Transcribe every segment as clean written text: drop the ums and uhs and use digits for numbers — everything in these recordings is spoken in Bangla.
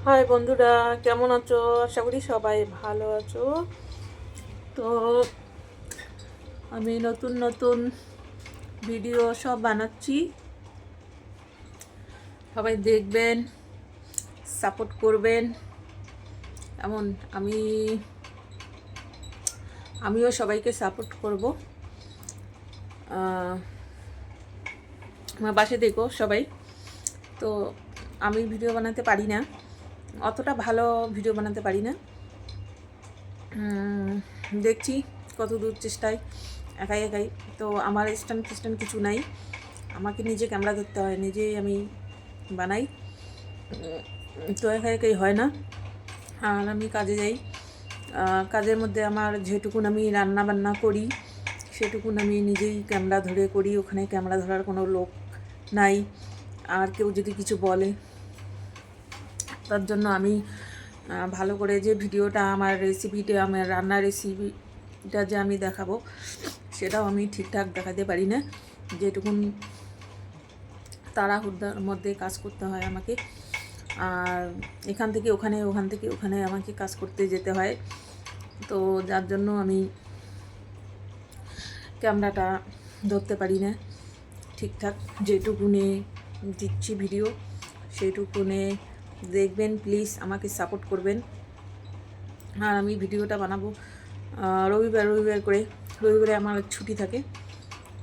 হাই বন্ধুরা, কেমন আছো? আশা করি সবাই ভালো আছো। তো আমি নতুন নতুন ভিডিও সব বানাচ্ছি, সবাই দেখবেন, সাপোর্ট করবেন। এমন আমি আমিও সবাইকে সাপোর্ট করব। আমার পাশে দেখো সবাই। তো আমি ভিডিও বানাতে পারি না, অতটা ভালো ভিডিও বানাতে পারি না। দেখছি কত দূর চেষ্টায়, একাই একাই। তো আমার স্ট্যান্ড ফিস্ট্যান্ড কিছু নাই, আমাকে নিজে ক্যামেরা ধরতে হয়, নিজেই আমি বানাই। তো একা একাই হয় না। আর আমি কাজে যাই, কাজের মধ্যে আমার যেটুকুন আমি রান্না বান্না করি সেটুকুন আমি নিজেই ক্যামেরা ধরে করি। ওখানে ক্যামেরা ধরার কোনো লোক নাই। আর কেউ যদি কিছু বলে, তার জন্য আমি ভালো করে যে ভিডিওটা আমার রেসিপিটা, আমার রান্নার রেসিপিটা যে আমি দেখাবো, সেটাও আমি ঠিকঠাক দেখাতে পারি না। যেটুকুন তাড়াহুড়োর মধ্যে কাজ করতে হয় আমাকে, আর এখান থেকে ওখানে, ওখান থেকে ওখানে আমাকে কাজ করতে যেতে হয়। তো যার জন্য আমি ক্যামেরাটা ধরতে পারি না ঠিকঠাক। যেটুকুনে দিচ্ছি ভিডিও সেইটুকুনে দেখবেন, প্লিজ আমাকে সাপোর্ট করবেন। আর আমি ভিডিওটা বানাবো রবিবার রবিবার করে। রবিবারে আমার ছুটি থাকে,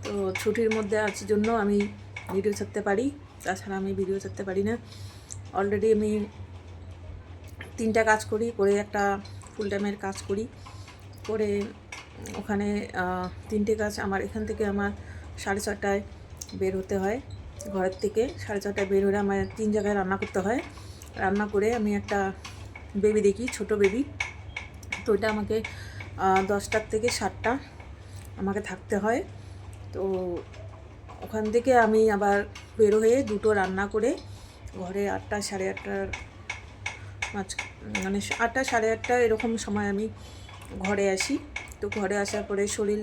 তো ছুটির মধ্যে আছি জন্য আমি ভিডিও ছাড়তে পারি, তাছাড়া আমি ভিডিও ছাড়তে পারি না। অলরেডি আমি 3টা কাজ করি, করে একটা ফুল টাইমের কাজ করি, করে ওখানে 3টে কাজ আমার এখান থেকে আমার 6:30টায় বের হতে হয়। ঘরের থেকে 6:30টায় বের হলে আমার 3 জায়গায় রান্না করতে হয়। রান্না করে আমি একটা বেবি দেখি, ছোট বেবি। তো ওইটা আমাকে 10টার থেকে 7টা আমাকে থাকতে হয়। তো ওখান থেকে আমি আবার বের হয়ে 2টো রান্না করে ঘরে 8টা 8:30টার মানে 8টা 8:30 এরকম সময় আমি ঘরে আসি। তো ঘরে আসার পরে শরীর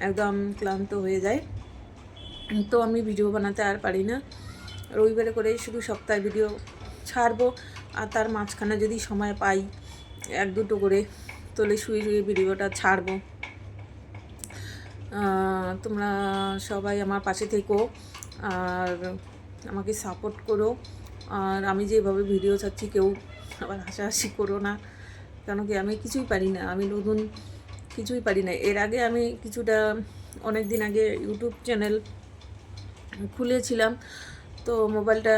একদম ক্লান্ত হয়ে যায়, তো আমি ভিডিও বানাতে আর পারি না। রবিবারে করে শুধু সপ্তাহে ভিডিও ছাড়বো, আর তার মাঝখানে যদি সময় পাই 1-2টো করে তোলে শুয়ে শুয়ে ভিডিওটা ছাড়বো। তোমরা সবাই আমার পাশে থেকো আর আমাকে সাপোর্ট করো। আর আমি যেভাবে ভিডিও ছাড়ছি কেউ আবার হাসাহাসি করো না, কেন কি আমি কিছুই পারি না, আমি নতুন, কিছুই পারি না। এর আগে আমি কিছুটা অনেক দিন আগে ইউটিউব চ্যানেল খুলেছিলাম, তো মোবাইলটা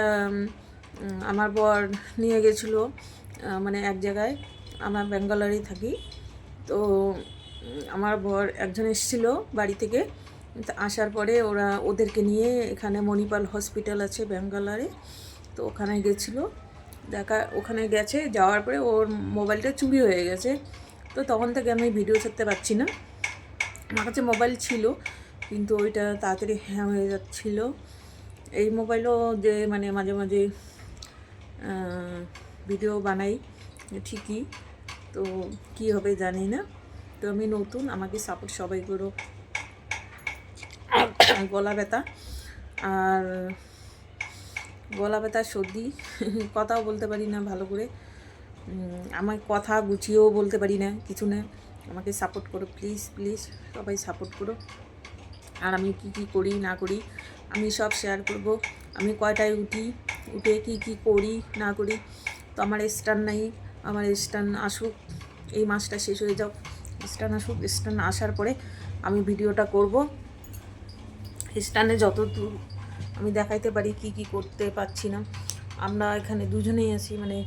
আমার বর নিয়ে গেছিলো, মানে এক জায়গায়, আমরা ব্যাঙ্গালোরেই থাকি। তো আমার বর একজন এসেছিলো বাড়ি থেকে, আসার পরে ওদেরকে নিয়ে এখানে মণিপাল হসপিটাল আছে ব্যাঙ্গালোরে, তো ওখানে গেছিলো। ওখানে গেছে, যাওয়ার পরে ওর মোবাইলটা চুরি হয়ে গেছে। তো তখন থেকে আমি ভিডিও ছাড়তে পারছি না। আমার কাছে মোবাইল ছিল, কিন্তু ওইটা তাড়াতাড়ি হ্যাং হয়ে যাচ্ছিলো। এই মোবাইলও যে মানে মাঝে মাঝে ভিডিও বানাই ঠিকই, তো কী হবে জানি না। তো আমি নতুন, আমাকে সাপোর্ট সবাই করো। গলা ব্যথা, আর গলা ব্যথা, সর্দি, কথাও বলতে পারি না ভালো করে, আমার কথা গুছিয়েও বলতে পারি না কিছু না। আমাকে সাপোর্ট করো প্লিজ প্লিজ, সবাই সাপোর্ট করো। আর আমি কি কি করি না করি আমি সব শেয়ার করব। আমি কয়টায় উঠি, উঠে কি কি করি না করি। তো আমার স্ট্যান্ড নাই, আমার স্ট্যান্ড আসুক, এই মাসটা শেষ হয়ে যাও, স্ট্যান্ড আসুক। স্ট্যান্ড আসার পরে আমি ভিডিওটা করব। স্ট্যান্ডে যত দূর আমি দেখাইতে পারি কি কি করতে পারছি না। আমরা এখানে দুজনেই আছি, মানে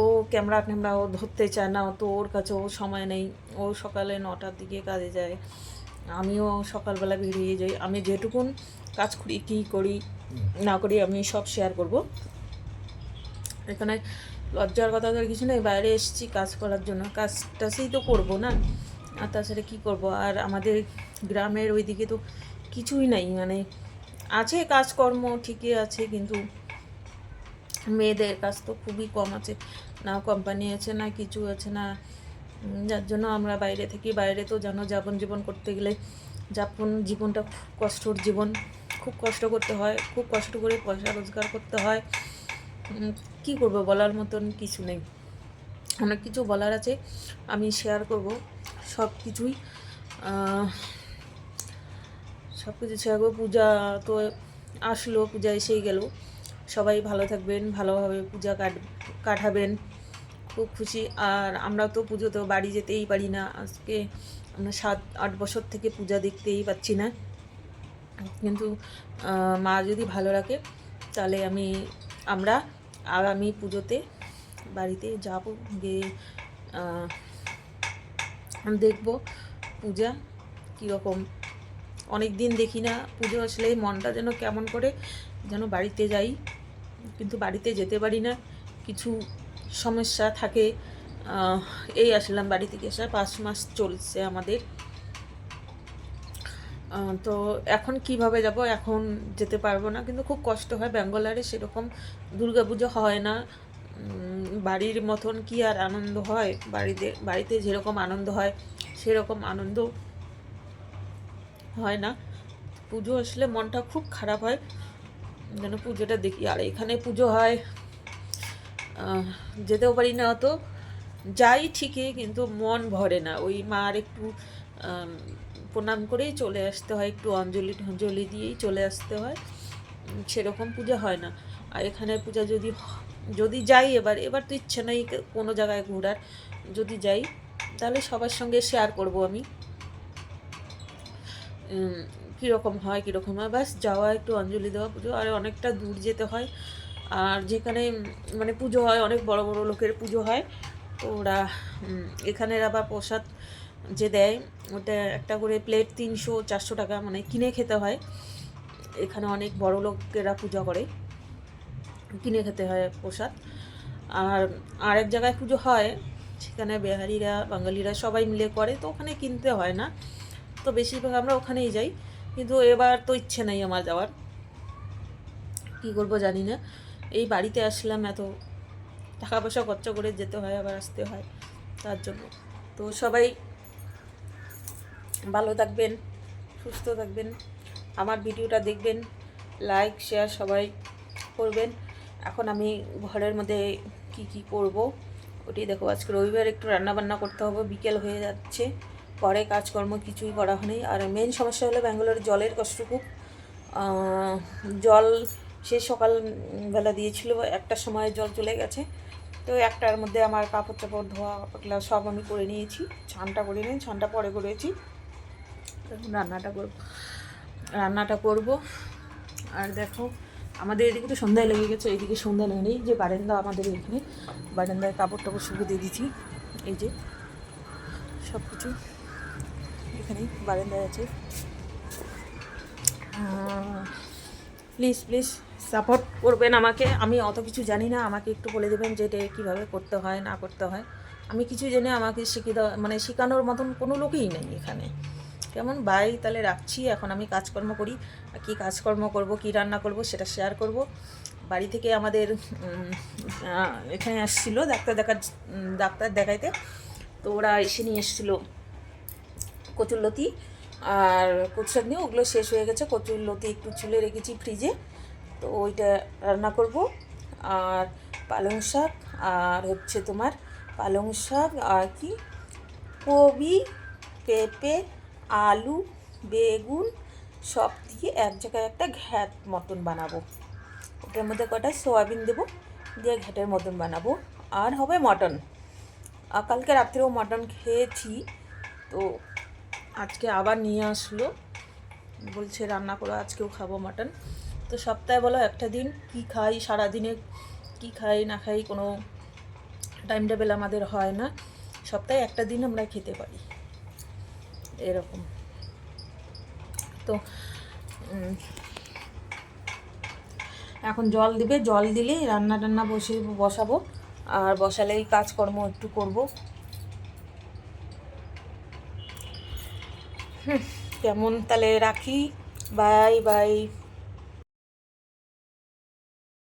ও ক্যামেরা ট্যামেরা ও ধরতে চায় না, তো ওর কাছে ও সময় নেই। ও সকালে 9টার দিকে কাজে যায়, আমিও সকালবেলা বেরিয়ে যাই। আমি যেটুকুন কাজ করি, কী করি না করি, আমি সব শেয়ার করব। এখানে লজ্জার কথা তো কিছু নেই, বাইরে এসেছি কাজ করার জন্য, কাজটাই তো করবো না, আর তাছাড়া কী করব। আর আমাদের গ্রামের ওইদিকে তো কিছুই নাই, মানে আছে কাজকর্ম ঠিকই আছে, কিন্তু মেয়েদের কাজ তো খুবই কম আছে, না কোম্পানি আছে না কিছু আছে না। যার জন্য আমরা বাইরে থাকি। বাইরে তো জানো, জীবন করতে গেলে জীবনটা খুব কষ্টর জীবন, খুব কষ্ট করতে হয়, খুব কষ্ট করে পয়সা রোজগার করতে হয়। কী করবো, বলার মতন কিছু নেই। অনেক কিছু বলার আছে, আমি শেয়ার করব সব কিছুই, সব কিছু শেয়ার করবো। পূজা তো আসলো, পূজা এসেই গেল। সবাই ভালো থাকবেন, ভালোভাবে পূজা কাটাবেন, খুব খুশি। আর আমরা তো পুজোতেও বাড়ি যেতেই পারি না, আজকে আমরা 7-8 বছর থেকে পূজা দেখতেই পাচ্ছি না। কিন্তু মা যদি ভালো রাখে তাহলে আমরা আগামী পুজোতে বাড়িতে যাব, গিয়ে দেখব পূজা কীরকম। অনেক দিন দেখি না পুজো আসলেই মনটা যেন কেমন করে, যেন বাড়িতে যাই, কিন্তু বাড়িতে যেতে পারি না, কিছু সমস্যা থাকে। এই আসলাম বাড়ি থেকে, আসা 5 মাস চলছে আমাদের। তো এখন কিভাবে যাব, এখন যেতে পারবো না, কিন্তু খুব কষ্ট হয়। ব্যাঙ্গালোরে সেরকম দুর্গাপুজো হয় না, বাড়ির মতন কি আর আনন্দ হয়। বাড়িতে যেরকম আনন্দ হয় সেরকম আনন্দ হয় না। পুজো আসলে মনটা খুব খারাপ হয়, যেন পুজোটা দেখি। আর এখানে পুজো হয়, যেতেও পারি না অত, যাই ঠিকই কিন্তু মন ভরে না। ওই মার একটু প্রণাম করেই চলে আসতে হয়, একটু অঞ্জলি দিয়েই চলে আসতে হয়, সেরকম পূজা হয় না। আর এখানে পূজা যদি যাই, এবার তো ইচ্ছে নেই কোনো জায়গায় ঘোরার, যদি যাই তাহলে সবার সঙ্গে শেয়ার করব আমি কীরকম হয় ব্যাস যাওয়া, একটু অঞ্জলি দেওয়া, পুজো। আর অনেকটা দূর যেতে হয়। আর যেখানে মানে পুজো হয়, অনেক বড় বড় লোকের পুজো হয়, তো ওরা এখানের আবার প্রসাদ যে দেয়, ওটা একটা করে প্লেট 300-400 টাকা, মানে কিনে খেতে হয়। এখানে অনেক বড় লোকেরা পূজা করে, কিনে খেতে হয় প্রসাদ। আর আরেক জায়গায় পুজো হয়, সেখানে বিহারিরা বাঙালিরা সবাই মিলে করে, তো ওখানে কিনতে হয় না, তো বেশিরভাগ আমরা ওখানেই যাই। কিন্তু এবার তো ইচ্ছে নেই আমার যাওয়ার, কী করবো জানি না। এই বাড়িতে আসলাম, এত টাকা পয়সা খরচ করে যেতে হয়, আবার আসতে হয়, তার জন্য। তো সবাই ভালো থাকবেন, সুস্থ থাকবেন, আমার ভিডিওটা দেখবেন, লাইক শেয়ার সবাই করবেন। এখন আমি ঘরের মধ্যে কি করব ওটাই দেখো। আজকে রবিবার, একটু রান্নাবান্না করতে হবে, বিকেল হয়ে যাচ্ছে, পরে কাজকর্ম কিছুই করা হয়নি। আর মেন সমস্যা হলো ব্যাঙ্গালোরে জলের কষ্ট খুব। জল সে সকালবেলা দিয়েছিল, 1টার সময় জল চলে গেছে, তো 1টার মধ্যে আমার কাপড় চাপড় ধোয়া পাকলা সব আমি করে নিয়েছি, ছানটা করে নিই, ছানটা পরে করেছি। এখন রান্নাটা করব। আর দেখো আমাদের এদিকে তো সন্ধ্যায় লেগে গেছে, এইদিকে সন্ধ্যা লেগে নেই, যে বারান্দা আমাদের এখানে, বারান্দায় কাপড় টাপড় শুকিয়ে দিয়ে দিয়েছি, এই যে সব কিছু এখানেই বারান্দায় আছে। প্লিজ সাপোর্ট করবেন আমাকে, আমি অত কিছু জানি না, আমাকে একটু বলে দেবেন যে এটা কীভাবে করতে হয় না করতে হয়। আমি কিছু জেনে আমাকে শেখানোর মতন কোনো লোকই নেই এখানে। কেমন বাই, তাহলে রাখছি, এখন আমি কাজকর্ম করি। কী কাজকর্ম করব, কী রান্না করব সেটা শেয়ার করব। বাড়ি থেকে আমাদের এখানে আসছিলো ডাক্তার দেখাইতে, তো ওরা এসে নিয়ে এসেছিলো কচুরলতি আর কচু নিয়ে, ওগুলো শেষ হয়ে গেছে। কচুরলতি একটু চুলে রেখেছি ফ্রিজে, তো ওইটা রান্না করব। আর পালং শাক, আর হচ্ছে তোমার পালং শাক আর কি কবি, পেঁপে, আলু, বেগুন সব দিয়ে এক জায়গায় একটা ঘ্যাট মতন বানাবো। ওটার মধ্যে কটা সয়াবিন দেবো, দিয়ে ঘ্যাটের মতন বানাবো। আর হবে মটন, আর কালকে রাত্রেও মটন খেয়েছি, তো আজকে আবার নিয়ে আসলো, বলছে রান্না করো, আজকেও খাবো মটন। তো সপ্তাহে বলো একটা দিন কি খাই, সারাদিনে কি খাই না খাই কোনো টাইম টেবিল আমাদের হয় না, সপ্তাহে একটা দিন আমরা খেতে পারি, এরকম। তো এখন জল দিবে, জল দিলেই রান্না বসাবো, আর বসালেই কাজকর্ম একটু করব। কেমন, তাহলে রাখি, বাই বাই।